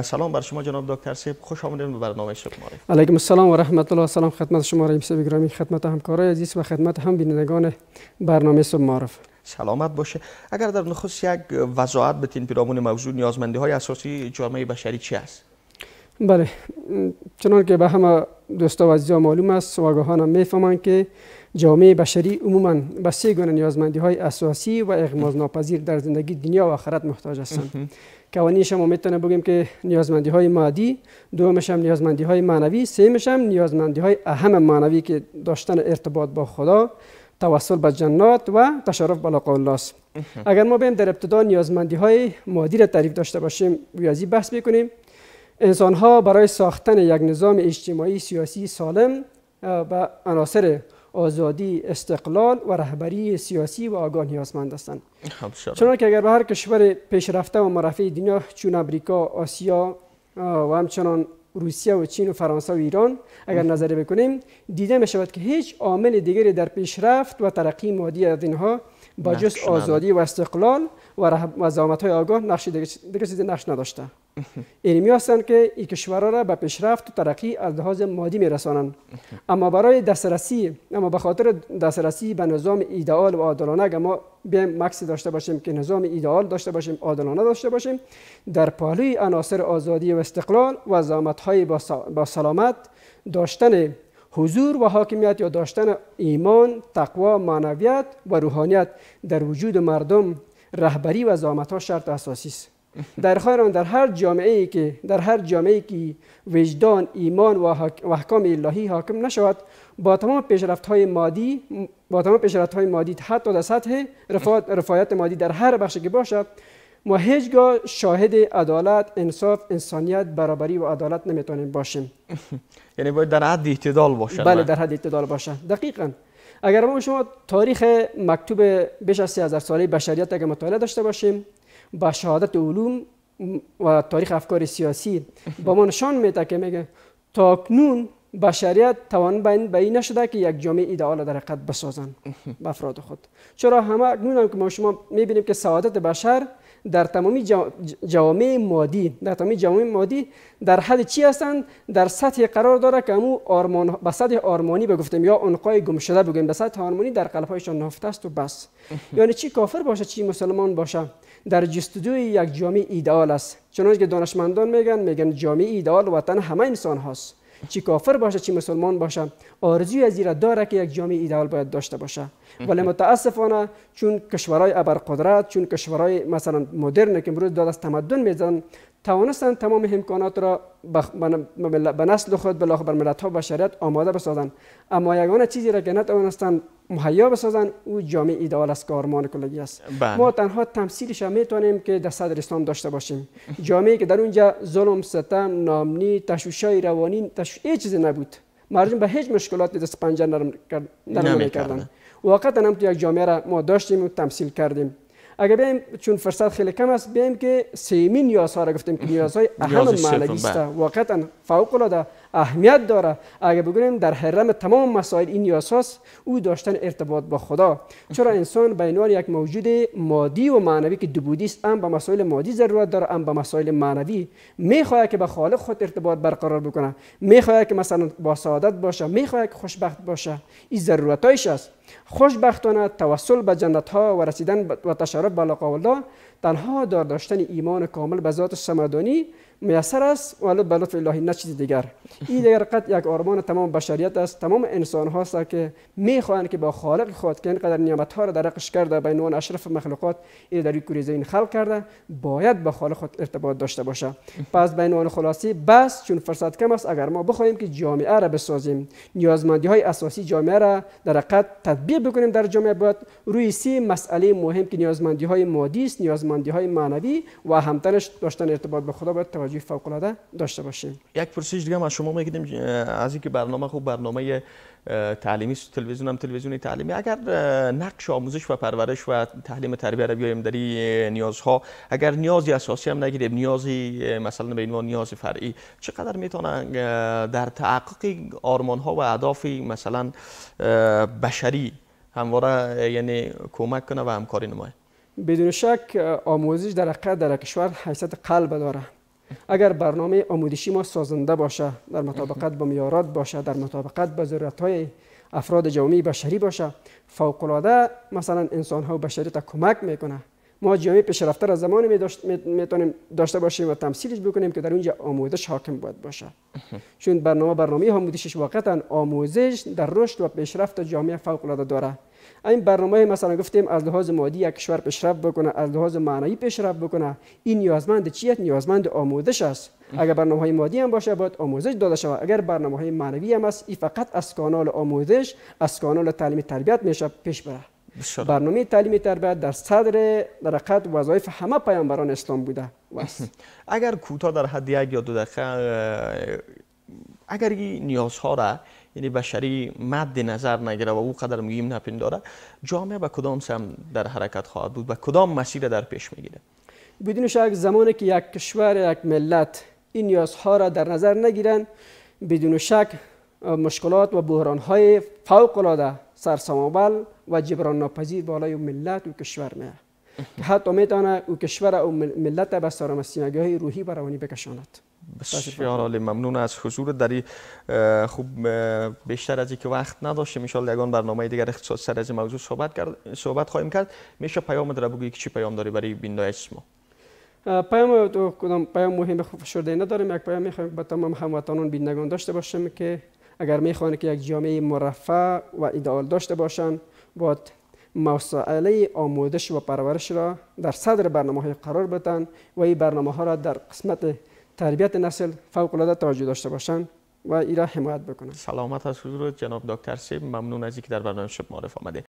سلام بر شما جناب دکتر سیب، خوش آمدید به برنامه صبح معرف. علیکم السلام و رحمت الله. سلام خدمت شما رئیس گرامی، خدمت همکارای عزیز و خدمت هم بینندگان برنامه صبح معرف. سلامت باشه. اگر در نخست یک وضاحت بتین پیرامون موضوع نیازمندی های اساسی جامعه بشری چی است؟ بله، چنان که به همه دوستا و عزیزان معلوم است و آگاهان هم میفهمند که جامعه بشری عموما به سه گونه نیازمندی های اساسی و اغماض ناپذیر در زندگی دنیا و آخرت محتاج هستند. قوانینش ما میتونه بگیم که نیازمندی های مادی، دومش هم نیازمندی های معنوی، سومش هم نیازمندی های اهم معنوی که داشتن ارتباط با خدا، توسل به جنات و تشرف به لقاء الله است. اگر ما بریم در ابتدا نیازمندی های مادی را تعریف داشته باشیم، ریاضی بحث بکنیم، انسان ها برای ساختن یک نظام اجتماعی سیاسی سالم به عناصر آزادی، استقلال و رهبری سیاسی و آگاه نیازمند هستند. چنانکه اگر به هر کشور پیشرفته و مرفه دنیا چون امریکا، آسیا و همچنان روسیه و چین و فرانسه و ایران اگر نظر بکنیم، دیده می شود که هیچ عامل دیگری در پیشرفت و ترقی مادی از اینها با جز آزادی و استقلال و زعامت های آگاه نقش دیگه چیزی نقش نداشته. علمی هستند که این کشورها را به پیشرفت و ترقی از لحاظ مادی میرسانند، اما به خاطر دسترسی به نظام ایدئال و عادلانه، اگر ما بیایم مکسی داشته باشیم که نظام ایدئال داشته باشیم، عادلانه داشته باشیم، در پهلوی عناصر آزادی و استقلال و زعامت های با سلامت، داشتن حضور و حاکمیت یا داشتن ایمان، تقوا، معنویت و روحانیت در وجود مردم، رهبری و زعامت ها شرط اساسی است. در هر جامعه‌ای که وجدان، ایمان و احکام الهی حاکم نشود، با تمام پیشرفت‌های مادی حتی در سطح رفاهیت مادی در هر بخشی که باشد، ما هیچگاه شاهد عدالت، انصاف، انسانیت، برابری و عدالت نمیتونیم باشیم. یعنی باید در حد اعتدال باشه. بله، در حد اعتدال باشه. دقیقاً. اگر ما شما تاریخ مکتوب بیش از 3000 ساله بشریت اگر مطالعه داشته باشیم، با شهادت علوم و تاریخ افکار سیاسی با ما نشان میده که میگه تاکنون بشریت توان به این نشده که یک جامعه ایدئال در حقیقت بسازن به افراد خود. چرا همه اکنون هم که ما شما میبینیم که سعادت بشر در تمامی جوامع مادی در حد چی هستند؟ در سطح قرار داره که همون به سطح آرمانی بگفتیم یا عنقای گم شده بگیم، به سطح آرمانی در قلب‌هایشان نهفته است و بس. یعنی چی کافر باشه چی مسلمان باشه در جستجوی یک جامعه ایدئال است. چنانچه که دانشمندان میگن جامعه ایدئال وطن همه انسان هاست. چی کافر باشه چی مسلمان باشه آرزوی از این داره که یک جامعه ایدئال باید داشته باشه. ولی متاسفانه چون کشورهای ابرقدرت، چون کشورهای مثلا مدرن که امروز داد از تمدن میزنن، توانستند تمام امکانات را به نسل خود بر ملت ها بشریت آماده بسازند، اما یگانه چیزی را که نتوانستند مهیا بسازند او جامعه ایدئال است که آرمان کلگی است. ما تنها تمثیلش میتونیم که در صدر اسلام داشته باشیم، جامعه که در اونجا ظلم، ستم، ناامنی، تشویش‌های روانی، هیچ چیزی نبود، مردم به هیچ مشکلاتی دست پنجه نرم نمی‌کردند. واقعا هم تو یک جامعه را ما داشتیم و تمثیل کردیم. اگر بیایم چون فرصت خیلی کم است، بیایم که سیمین نیازها را گفتیم که نیازهای اهم معنوی است، واقعا فوق العاده اهمیت داره. اگر بگوییم در حرم تمام مسائل این نیازهاست، او داشتن ارتباط با خدا. چرا انسان به عنوان یک موجود مادی و معنوی که دوبودی است، هم به مسائل مادی ضرورت داره، هم به مسائل معنوی میخواهد که به خالق خود ارتباط برقرار بکنه، میخواهد که مثلا با سعادت باشه، میخواهد که خوشبخت باشه. این ضرورتایش است. خوشبختانه توسل به جنت ها و رسیدن و تشرف به لقاء الله تنها داشتن ایمان کامل به ذات سمدانی میسر است و به لطف الهی نه چیز دیگر. این در حقیقت یک آرمان تمام بشریت است، تمام انسان هاست که میخواهند که با خالق خود که اینقدر نعمت ها را در حقش کرده، به عنوان اشرف مخلوقات این در کره زمین خلق کرده، باید با خالق خود ارتباط داشته باشه. پس به عنوان خلاصی بس چون فرصت کم است، اگر ما بخواهیم که جامعه را بسازیم، نیازمندی های اساسی جامعه را در حقیقت تطبیق بکنیم در جامعه، باید روی سه مسئله مهم که نیازمندی های مادی است، نیازمندی های معنوی و همتنش داشتن ارتباط به خدا باید توجه فوق العاده داشته باشیم. یک پرسش دیگه ما شما میگیم از اینکه برنامه خوب برنامه تعلیمی تلویزیون تعلیمی، اگر نقش آموزش و پرورش و تعلیم تربیت را بیایم در این نیازها، اگر نیازی اساسی هم نگیریم، نیازی مثلا به عنوان نیاز فرعی، چقدر میتونه در تحقق آرمان ها و اهداف مثلا بشری همواره یعنی کمک کنه و همکاری نماید؟ بدون شک آموزش در حقیقت در کشور حیثیت قلب داره. اگر برنامه آموزشی ما سازنده باشه، در مطابقت با معیارات باشه، در مطابقت با ضرورت‌های افراد جامعه بشری باشه، فوق‌العاده مثلا انسان‌ها و بشریت کمک میکنه. ما جامعه پیشرفته را زمانی میتونیم داشته باشیم و تمثیلش بکنیم که در اونجا آموزش حاکم باید باشه. چون برنامه آموزشش واقعا آموزش در رشد و پیشرفت جامعه فوق‌العاده داره. این برنامه مثلا گفتیم از لحاظ مادی یک کشور پیشرفت بکنه، از لحاظ معنوی پیشرفت بکنه، این نیازمند چیه؟ نیازمند آموزش است. اگر برنامه‌های مادی هم باشه باید آموزش داده شود. اگر برنامه‌های معنوی هم است، این فقط از کانال آموزش، از کانال تعلیم تربیت میشه پیش بره. برنامه تعلیم تربیت در صدر در حقیقت وظایف همه پیامبران اسلام بوده. اگر کوتاه در حد 1 یا 2 دقیقه اگر این نیازها را یعنی بشری مد نظر نگیره و او قدر مهم نپنداره، جامعه به کدام سمت در حرکت خواهد بود؟ به کدام مسیر در پیش میگیره؟ بدون شک زمانی که یک کشور، یک ملت این نیازها را در نظر نگیرند، بدون شک مشکلات و بحران‌های فوق‌العاده سرسام‌آور و جبران ناپذیر بالای ملت و کشور میاد که حتی میتونه او کشور و ملت به سراسیمگی‌های روحی و روانی بکشاند. بسیار عالی، ممنون از حضور در این. خوب بیشتر از اینکه وقت نداشتیم، ان شاءالله یگان برنامه دیگر اختصاص سر از موضوع صحبت خواهیم کرد. میشه پیام در بگویی که چی پیام داری برای بیننده ما؟ پیام تو کدام پیام مهم فشرده نداریم. یک پیام میخوایم به تمام هموطنان بینندگان داشته باشیم که اگر میخوان که یک جامعه مرفه و ایدئال داشته باشند، باید مسائل آموزش و پرورش را در صدر برنامه‌های قرار بدن و این برنامه‌ها را در قسمت تربیت نسل فوق‌العاده توجه داشته باشند و این را حمایت بکنند. سلامت از حضور جناب دکتر سیب، ممنون از اینکه در برنامه شب معرف آمده.